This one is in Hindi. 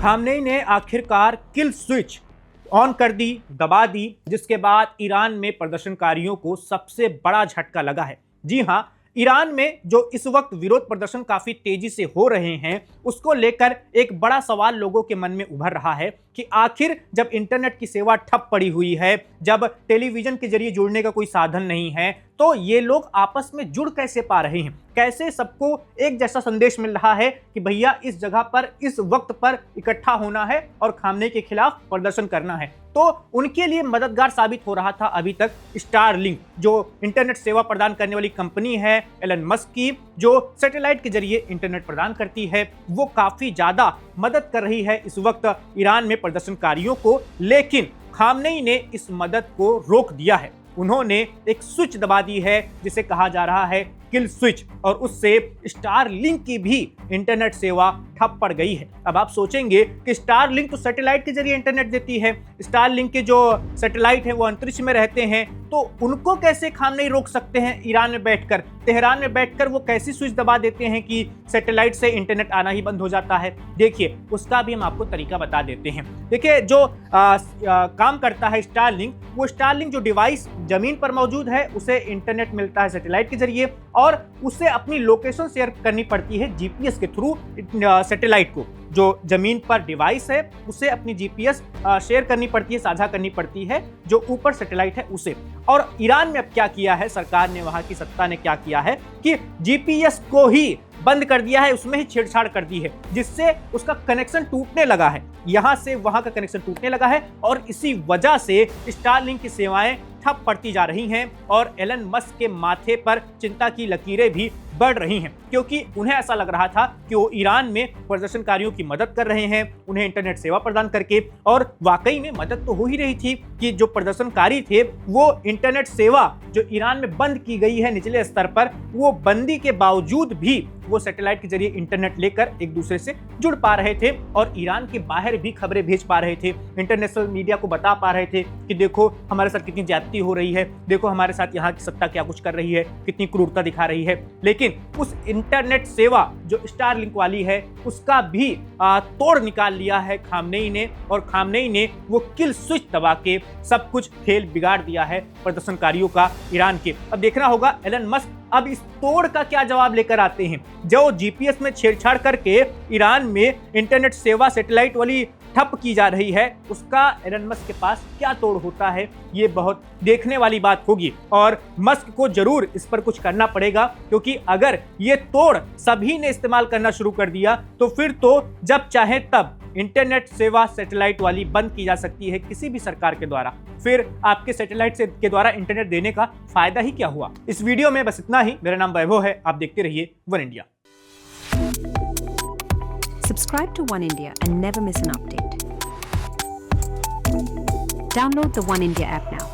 खामनेई ने आखिरकार किल स्विच ऑन कर दी, दबा दी, जिसके बाद ईरान में प्रदर्शनकारियों को सबसे बड़ा झटका लगा है। जी हां, ईरान में जो इस वक्त विरोध प्रदर्शन काफी तेजी से हो रहे हैं, उसको लेकर एक बड़ा सवाल लोगों के मन में उभर रहा है कि आखिर जब इंटरनेट की सेवा ठप पड़ी हुई है, जब टेलीविजन के जरिए जुड़ने का कोई साधन नहीं है, तो ये लोग आपस में जुड़ कैसे पा रहे हैं? कैसे सबको एक जैसा संदेश मिल रहा है कि भैया इस जगह पर इस वक्त पर इकट्ठा होना है और खामनेई के खिलाफ प्रदर्शन करना है? तो उनके लिए मददगार साबित हो रहा था अभी तक स्टारलिंक, जो इंटरनेट सेवा प्रदान करने वाली कंपनी है एलन मस्क की, जो सैटेलाइट के जरिए इंटरनेट प्रदान करती है। वो काफी ज्यादा मदद कर रही है इस वक्त ईरान में प्रदर्शनकारियों को, लेकिन खामनेई ने इस मदद को रोक दिया है। उन्होंने एक स्विच दबा दी है जिसे कहा जा रहा है किल स्विच, और उससे स्टारलिंक की भी इंटरनेट सेवा ठप पड़ गई है। अब आप सोचेंगे कि स्टारलिंक तो सैटेलाइट के जरिए इंटरनेट देती है, स्टारलिंक के जो सैटेलाइट है वो अंतरिक्ष में रहते हैं, तो उनको कैसे खामनेई रोक सकते हैं? ईरान में बैठकर, तेहरान में बैठकर वो कैसी स्विच दबा देते हैं कि सैटेलाइट से इंटरनेट आना ही बंद हो जाता है? देखिए, उसका भी हम आपको तरीका बता देते हैं। देखिए, जो काम करता है स्टारलिंक, वो स्टारलिंक जो डिवाइस जमीन पर मौजूद है उसे इंटरनेट मिलता है सैटेलाइट के जरिए, और उसे अपनी लोकेशन शेयर करनी पड़ती है जीपीएस के थ्रू सैटेलाइट को। जो जमीन पर डिवाइस है उसे अपनी जीपीएस शेयर करनी पड़ती है, साझा करनी पड़ती है जो ऊपर सैटेलाइट है उसे। और ईरान में अब क्या किया है सरकार ने, वहां की सत्ता ने क्या किया है कि जीपीएस को ही बंद कर दिया है, उसमें ही छेड़छाड़ कर दी है, जिससे उसका कनेक्शन टूटने लगा है, यहां से वहां का कनेक्शन टूटने लगा है, और इसी वजह से स्टारलिंक की सेवाएं ठप पड़ती जा रही हैं और एलन मस्क के माथे पर चिंता की लकीरें भी बढ़ रही हैं, क्योंकि उन्हें ऐसा लग रहा था कि वो ईरान में प्रदर्शनकारियों की मदद कर रहे हैं उन्हें इंटरनेट सेवा प्रदान करके, और वाकई में मदद तो हो ही रही थी कि जो प्रदर्शनकारी थे वो इंटरनेट सेवा जो ईरान में बंद की गई है निचले स्तर पर, वो बंदी के बावजूद भी वो सैटेलाइट के जरिए इंटरनेट लेकर एक दूसरे से जुड़ पा रहे थे और ईरान के बाहर भी खबरें भेज पा रहे थे, इंटरनेशनल मीडिया को बता पा रहे थे कि देखो हमारे साथ कितनी ज्यादतगी हो रही है, देखो हमारे साथ यहाँ की सत्ता क्या कुछ कर रही है, कितनी क्रूरता दिखा रही है। लेकिन उस इंटरनेट सेवा जो स्टारलिंक वाली है उसका भी तोड़ निकाल लिया है खामनेई ने, और खामनेई ने वो किल स्विच दबा के सब कुछ खेल बिगाड़ दिया है प्रदर्शनकारियों का ईरान के। अब देखना होगा एलन मस्क अब इस तोड़ का क्या जवाब लेकर आते हैं। जो जीपीएस में छेड़छाड़ करके ईरान में इंटरनेट सेवा सैटेलाइट वाली ठप की जा रही है, उसका एलन मस्क के पास क्या तोड़ होता है, ये बहुत देखने वाली बात होगी, और मस्क को जरूर इस पर कुछ करना पड़ेगा, क्योंकि अगर ये तोड़ सभी ने इस्तेमाल करना शुरू कर दिया तो फिर तो जब चाहे तब इंटरनेट सेवा सैटेलाइट वाली बंद की जा सकती है किसी भी सरकार के द्वारा। फिर आपके सैटेलाइट से के द्वारा इंटरनेट देने का फायदा ही क्या हुआ। इस वीडियो में बस इतना ही। मेरा नाम वैभव है, आप देखते रहिए one India. Subscribe to One India and never miss an update. Download the One India app now.